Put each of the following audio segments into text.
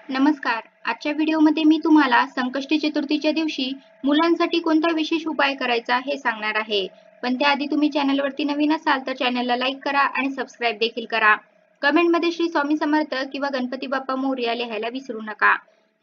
नमस्कार. आजच्या व्हिडिओमध्ये मी तुम्हाला संकष्टी चतुर्थीच्या दिवशी मुलांसाठी कोणता विशेष उपाय करायचा हे सांगणार आहे. पण त्याआधी तुम्ही चॅनलवरती नवीन असाल तर चॅनलला लाईक करा आणि सबस्क्राईब देखील करा. कमेंटमध्ये श्री स्वामी समर्थ किंवा गणपती बाप्पा मोरया लिहायला विसरू नका.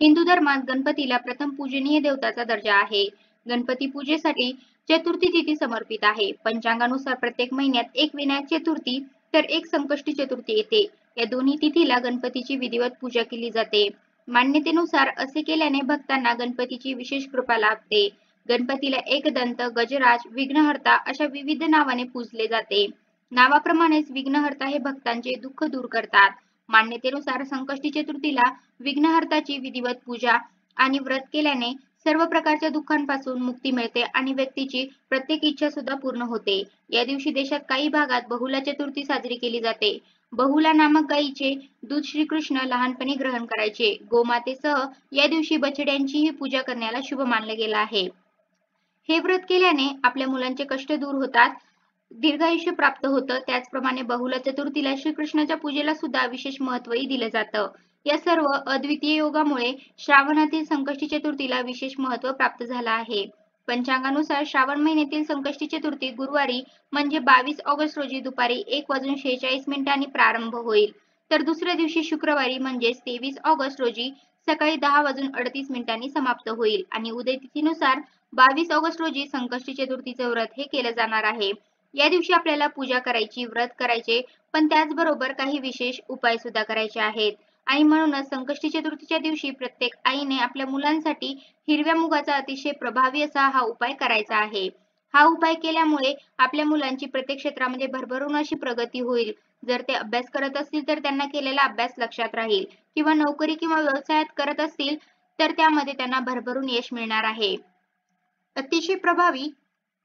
हिंदू धर्मात गणपतीला प्रथम पूजनीय देवताचा दर्जा आहे. गणपती पूजेसाठी चतुर्थी तिथी समर्पित आहे. पंचांगानुसार प्रत्येक महिन्यात एक विनायक चतुर्थी तर एक संकष्टी चतुर्थी येते. या दोन्ही तिथीला गणपतीची विधिवत पूजा केली जाते. मान्यतेनुसार असे केल्याने भक्तांना गणपतीची विशेष कृपा लाभते. गणपतीला एकदंत, गजराज, विघ्नहर्ता अशा विविध नावाने पूजले जाते. नावाप्रमाणेच विघ्नहर्ता हे भक्तांचे दुःख दूर करतात. मान्यतेनुसार संकष्टी चतुर्थीला विघ्नहर्ताची विधिवत पूजा आणि व्रत केल्याने सर्व प्रकारच्या दुःखांपासून मुक्ती मिळते आणि व्यक्तीची प्रत्येक इच्छा सुद्धा पूर्ण होते. या दिवशी देशात काही भागात बहुला चतुर्थी साजरी केली जाते. बहुला नामक गायीचे दूध श्रीकृष्ण लहानपणी ग्रहण करायचे. गोमातेसह या दिवशी बछड्यांचीही पूजा करण्याला शुभ मानले गेलं आहे. हे व्रत केल्याने आपल्या मुलांचे कष्ट दूर होतात, दीर्घायुष्य प्राप्त होतं. त्याचप्रमाणे बहुला चतुर्थीला श्रीकृष्णाच्या पूजेला सुद्धा विशेष महत्त्वही दिलं जातं. या सर्व अद्वितीय योगामुळे श्रावणातील संकष्टी चतुर्थीला विशेष महत्त्व प्राप्त झालं आहे. पंचांगानुसार श्रावण महिन्यातील संकष्टी चतुर्थी गुरुवारी म्हणजे 22 ऑगस्ट रोजी दुपारी 1:46 प्रारंभ होईल. तर दुसऱ्या दिवशी शुक्रवारी म्हणजेच 23 ऑगस्ट रोजी सकाळी 10:38 समाप्त होईल आणि उदयतिथीनुसार 22 ऑगस्ट रोजी संकष्टी चतुर्थीचे व्रत हे केले जाणार आहे. या दिवशी आपल्याला पूजा करायची, व्रत करायचे, पण त्याचबरोबर काही विशेष उपाय सुद्धा करायचे आहेत. आणि म्हणूनच संकष्टी चतुर्थीच्या दिवशी प्रत्येक आईने आपल्या मुलांसाठी हिरव्या मुगाचा अतिशय प्रभावी असा हा उपाय करायचा आहे. हा उपाय केल्यामुळे आपल्या मुलांची प्रत्येक क्षेत्रामध्ये भरभरून अशी प्रगती होईल. जर ते अभ्यास करत असतील तर त्यांना केलेला अभ्यास लक्षात राहील किंवा नोकरी किंवा व्यवसायात करत असतील तर त्यामध्ये त्यांना भरभरून यश मिळणार आहे. अतिशय प्रभावी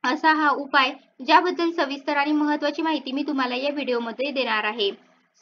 असा हा उपाय ज्याबद्दल सविस्तर आणि महत्त्वाची माहिती मी तुम्हाला या व्हिडिओमध्ये देणार आहे.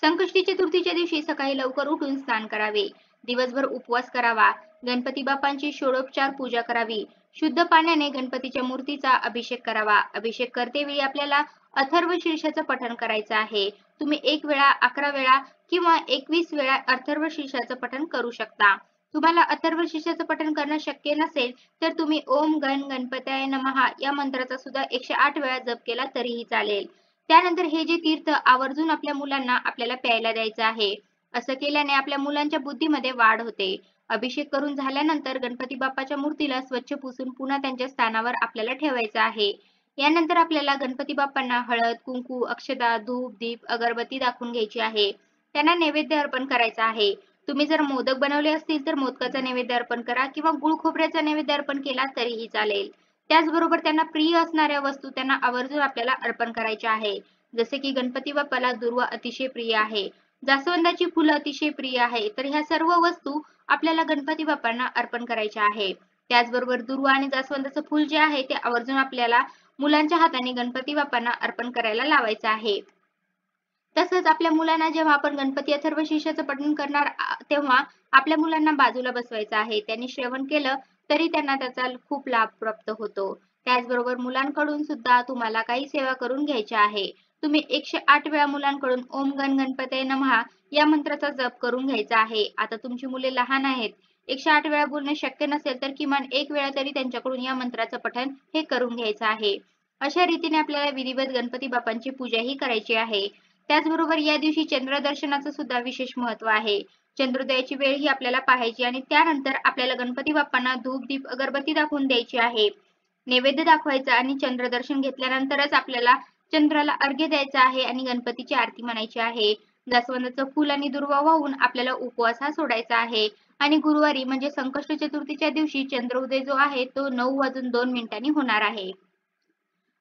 संकष्टी चतुर्थीच्या दिवशी सकाळी लवकर उठून स्नान करावे. दिवसभर उपवास करावा. गणपती बाप्पांची षोडोपचार पूजा करावी. शुद्ध पाण्याने गणपतीच्या मूर्तीचा अभिषेक करावा. अभिषेक करतेवेळी आपल्याला अथर्व शीर्षाचं पठण करायचं आहे. तुम्ही 1 वेळा, 11 वेळा किंवा 21 वेळा अथर्व शीर्षाचं पठण करू शकता. तुम्हाला अथर्व शीर्षाचं पठण करणं शक्य नसेल तर तुम्ही ओम गण गणपतये नमः या मंत्राचा सुद्धा 108 वेळा जप केला तरीही चालेल. त्यानंतर हे जे तीर्थ आवर्जून आपल्या मुलांना आपल्याला प्यायला द्यायचं आहे. असं केल्याने आपल्या मुलांच्या बुद्धीमध्ये वाढ होते. अभिषेक करून झाल्यानंतर गणपती बाप्पाच्या मूर्तीला स्वच्छ पुसून पुन्हा त्यांच्या स्थानावर आपल्याला ठेवायचं आहे. यानंतर आपल्याला गणपती बाप्पांना हळद, कुंकू, अक्षता, धूप, दीप, अगरबत्ती दाखवून घ्यायची आहे. त्यांना नैवेद्य अर्पण करायचा आहे. तुम्ही जर मोदक बनवले असतील तर मोदकाचा नैवेद्य अर्पण करा किंवा गुळ खोबऱ्याचा नैवेद्य अर्पण केला तरीही चालेल. त्याचबरोबर त्यांना प्रिय असणाऱ्या वस्तू त्यांना आवर्जून आपल्याला अर्पण करायच्या आहे. जसे की गणपती बाप्पाला दुर्वा अतिशय प्रिय आहे. जास्वंदाची फुलं अतिशय प्रिय आहे. तर ह्या सर्व वस्तू आपल्याला गणपती बाप्पांना अर्पण करायच्या आहे. त्याचबरोबर दुर्वा आणि जास्वंदाचं फूल जे आहे ते आवर्जून आपल्याला मुलांच्या हाताने गणपती बाप्पांना अर्पण करायला लावायचं आहे. तसंच आपल्या मुलांना जेव्हा आपण गणपती अथर्व शीर्षाचं पठण करणार तेव्हा आपल्या मुलांना बाजूला बसवायचं आहे. त्यांनी श्रवण केलं तरी त्यांना त्याचा खूप लाभ प्राप्त होतो. त्याचबरोबर मुलांकडून सुद्धा तुम्हाला काही सेवा करून घ्यायच्या आहे. तुम्ही 108 वेळा मुलांकडून ओम गण गणपतये नमः या मंत्राचा जप करून घ्यायचा आहे. आता तुमची मुले लहान आहेत. 108 वेळा बोलणे शक्य नसेल तर किमान 1 वेळा तरी त्यांच्याकडून या मंत्राचं पठण हे करून घ्यायचं आहे. अशा रीतीने आपल्याला विधिवत गणपती बाप्पांची पूजाही करायची आहे. त्याचबरोबर या दिवशी चंद्रदर्शनाचं सुद्धा विशेष महत्त्व आहे. चंद्रोदयाची वेळ ही आपल्याला पाहायची आणि त्यानंतर आपल्याला गणपती बाप्पांना धूप, दीप, अगरबत्ती दाखवून द्यायची आहे. नैवेद्य दाखवायचा आणि चंद्रदर्शन घेतल्यानंतरच आपल्याला चंद्राला अर्घ्य द्यायचा आहे आणि गणपतीची आरती म्हणायची आहे. जास्वंदाचं फूल आणि दुर्वा वाहून आपल्याला उपवास हा सोडायचा आहे आणि गुरुवारी म्हणजे संकष्ट चतुर्थीच्या दिवशी चंद्रोदय जो आहे तो 9:02 होणार आहे.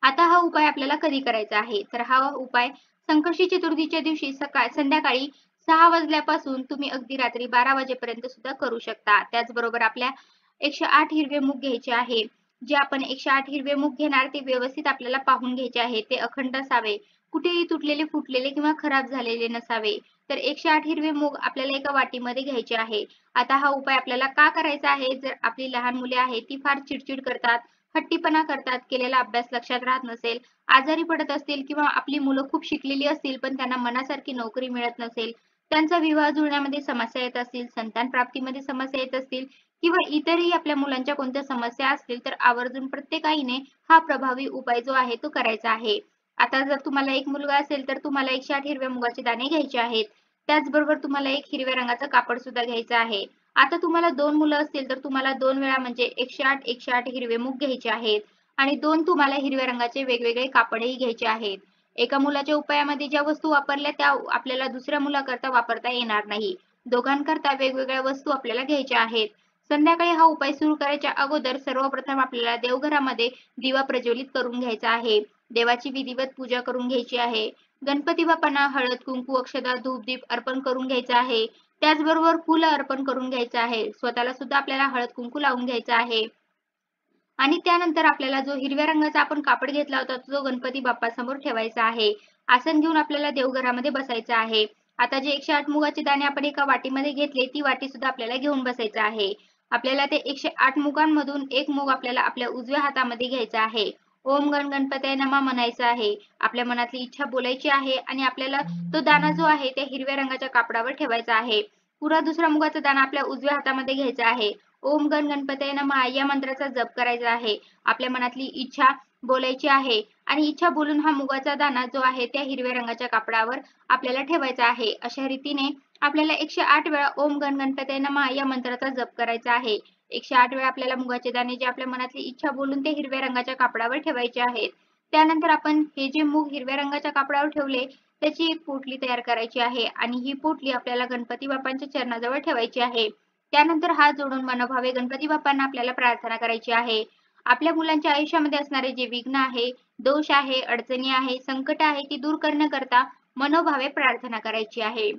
आता हा उपाय आपल्याला कधी करायचा आहे तर हा उपाय संकष्टी चतुर्थीच्या दिवशी संध्याकाळी 6 वाजल्यापासून तुम्ही अगदी रात्री 12 वाजेपर्यंत सुद्धा करू शकता. त्याचबरोबर आपल्या 108 हिरवे मूग घ्यायचे आहे. जे आपण 108 हिरवे मूग घेणार ते व्यवस्थित आपल्याला पाहून घ्यायचे आहे. ते अखंड असावे. कुठेही तुटलेले, फुटलेले किंवा खराब झालेले नसावे. तर 108 हिरवे मूग आपल्याला एका वाटीमध्ये घ्यायचे आहे. आता हा उपाय आपल्याला का करायचा आहे? जर आपली लहान मुले आहेत ती फार चिडचिड करतात, हट्टीपणा करतात, केलेला अभ्यास लक्षात राहत नसेल, आजारी पडत असतील किंवा आपली मुलं खूप शिकलेली असतील पण त्यांना मनासारखी नोकरी मिळत नसेल, त्यांचा विवाह जुळण्यामध्ये समस्या येत असतील, संतान प्राप्तीमध्ये समस्या येत असतील किंवा इतरही आपल्या मुलांच्या कोणत्या समस्या असतील तर आवर्जून प्रत्येक आईने हा प्रभावी उपाय जो आहे तो करायचा आहे. आता जर तुम्हाला एक मुलगा असेल तर तुम्हाला 108 हिरव्या मुगाचे दाणे घ्यायचे आहेत. त्याचबरोबर तुम्हाला एक हिरव्या रंगाचं कापड सुद्धा घ्यायचं आहे. आता तुम्हाला 2 मुलं असतील तर तुम्हाला 2 वेळा म्हणजे 108 108 हिरवे मूग घ्यायचे आहेत आणि 2 तुम्हाला हिरव्या रंगाचे वेगवेगळे कापडही घ्यायचे आहेत. एका मुलाच्या उपायामध्ये ज्या वस्तू वापरल्या त्या आपल्याला दुसऱ्या मुलाकरता वापरता येणार नाही. दोघांकरता वेगवेगळ्या वस्तू आपल्याला घ्यायच्या आहेत. संध्याकाळी हा उपाय सुरू करायच्या अगोदर सर्वप्रथम आपल्याला देवघरामध्ये दिवा प्रज्वलित करून घ्यायचा आहे. देवाची विधिवत पूजा करून घ्यायची आहे. गणपती बाप्पांना हळद, कुंकू, अक्षता, धूप-दीप अर्पण करून घ्यायचं आहे. त्याचबरोबर फुलं अर्पण करून घ्यायचं आहे. स्वतःला सुद्धा आपल्याला हळद, कुंकू लावून घ्यायचं आहे. आणि त्यानंतर आपल्याला जो हिरव्या रंगाचा आपण कापड घेतला होता तो गणपती बाप्पासमोर ठेवायचा आहे. आसन घेऊन आपल्याला देवघरामध्ये बसायचं आहे. आता जे 108 मुगाचे दाणे आपण एका वाटीमध्ये घेतले ती वाटी सुद्धा आपल्याला घेऊन बसायचं आहे. आपल्याला ते 108 मुगांमधून एक मूग आपल्याला आपल्या उजव्या हातामध्ये घ्यायचा आहे. ओम गण गणपतये नमः म्हणायचं आहे. आपल्या मनातली इच्छा बोलायची आहे आणि आपल्याला तो दाणा जो आहे त्या हिरव्या रंगाच्या कापडावर ठेवायचा आहे. पुन्हा दुसरा मुगाचा दाणा आपल्या उजव्या हातामध्ये घ्यायचा आहे. ओम गण गणपतये नमः या मंत्राचा जप करायचा आहे. आपल्या मनातली इच्छा बोलायची आहे आणि इच्छा बोलून हा मुगाचा दाणा जो आहे त्या हिरव्या रंगाच्या कापडावर आपल्याला ठेवायचा आहे. अशा रीतीने आपल्याला 108 वेळा ओम गण गणपतये नमः या मंत्राचा जप करायचा आहे. 108 वेळा आपल्याला मुगाचे दाणे जे आपल्या मनातली इच्छा बोलून ते हिरव्या रंगाच्या कापडावर ठेवायचे आहेत. त्यानंतर आपण हे जे मूग हिरव्या रंगाच्या कापडावर ठेवले त्याची एक पोटली तयार करायची आहे आणि ही पोटली आपल्याला गणपती बाप्पांच्या चरणाजवळ ठेवायची आहे. त्यानंतर हात जोडून मनोभावे गणपती बाप्पांना आपल्याला प्रार्थना करायची आहे. आपल्या मुलांच्या आयुष्यामध्ये असणारे जे विघ्न आहे, दोष आहे, अडचणी आहे, संकट आहे ती दूर करण्याकरता मनोभावे प्रार्थना करायची आहे.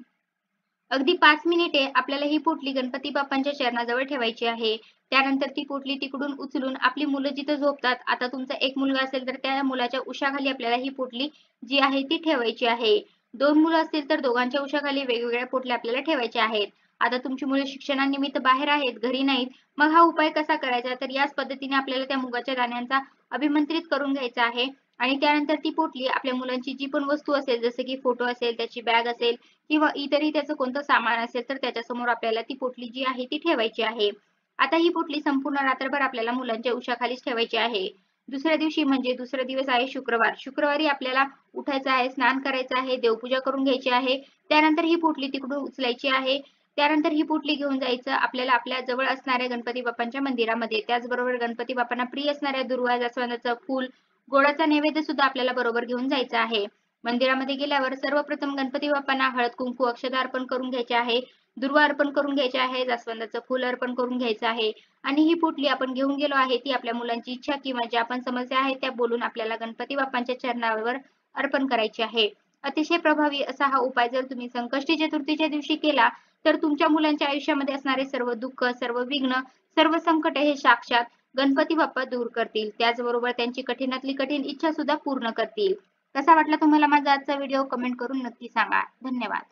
अगदी 5 मिनिटे आपल्याला ही पोटली गणपती बाप्पांच्या चरणाजवळ ठेवायची आहे. त्यानंतर ती पोटली तिकडून उचलून आपली मुलं जिथं झोपतात, आता तुमचा एक मुलगा असेल तर त्या मुलाच्या उशाखाली आपल्याला ही पोटली जी आहे ती ठेवायची आहे. 2 मुलं असतील तर दोघांच्या उशाखाली वेगवेगळ्या पोटल्या आपल्याला ठेवायच्या आहेत. आता तुमची मुले शिक्षणानिमित्त बाहेर आहेत, घरी नाहीत. मग हा उपाय कसा करायचा? तर याच पद्धतीने आपल्याला त्या मुगाच्या दाण्यांचा अभिमंत्रित करून घ्यायचा आहे आणि त्यानंतर ती पोटली आपल्या मुलांची जी पण वस्तू असेल, जसं की फोटो असेल, त्याची बॅग असेल किंवा इतरही त्याचं कोणतं सामान असेल तर त्याच्यासमोर आपल्याला ती पोटली जी आहे ती ठेवायची आहे. आता ही पोटली संपूर्ण रात्रभर आपल्याला मुलांच्या उशाखालीच ठेवायची आहे. दुसऱ्या दिवशी म्हणजे दुसरा दिवस आहे शुक्रवार. शुक्रवारी आपल्याला उठायचं आहे, स्नान करायचं आहे, देवपूजा करून घ्यायची आहे. त्यानंतर ही पोटली तिकडून उचलायची आहे. त्यानंतर ही पोटली घेऊन जायचं आपल्याला आपल्या जवळ असणाऱ्या गणपती बाप्पांच्या मंदिरामध्ये. त्याचबरोबर गणपती बाप्पांना प्रिय असणाऱ्या दुर्वा, जास्वंदाचं फूल, गोडाचा नैवेद्य सुद्धा आपल्याला बरोबर घेऊन जायचा आहे. मंदिरामध्ये गेल्यावर सर्वप्रथम गणपती बाप्पांना हळद, कुंकू, अक्षता अर्पण करून घ्यायचे आहे. दुर्वा अर्पण करून घ्यायचे आहे. जास्वंदाचं फूल अर्पण करून घ्यायचं आहे. आणि ही पोटली आपण घेऊन गेलो आहे ती आपल्या मुलांची इच्छा किंवा ज्या पण समस्या आहेत त्या बोलून आपल्याला गणपती बाप्पांच्या चरणावर अर्पण करायची आहे. अतिशय प्रभावी असा हा उपाय जर तुम्ही संकष्टी चतुर्थीच्या दिवशी केला तर तुमच्या मुलांच्या आयुष्यामध्ये असणारे सर्व दुःख, सर्व विघ्न, सर्व संकट हे साक्षात गणपती बाप्पा दूर करतील. त्याचबरोबर त्यांची कठीणातली कठीण इच्छा सुद्धा पूर्ण करतील. कसा वाटला तुम्हाला माझा आजचा व्हिडिओ? कमेंट करून नक्की सांगा. धन्यवाद.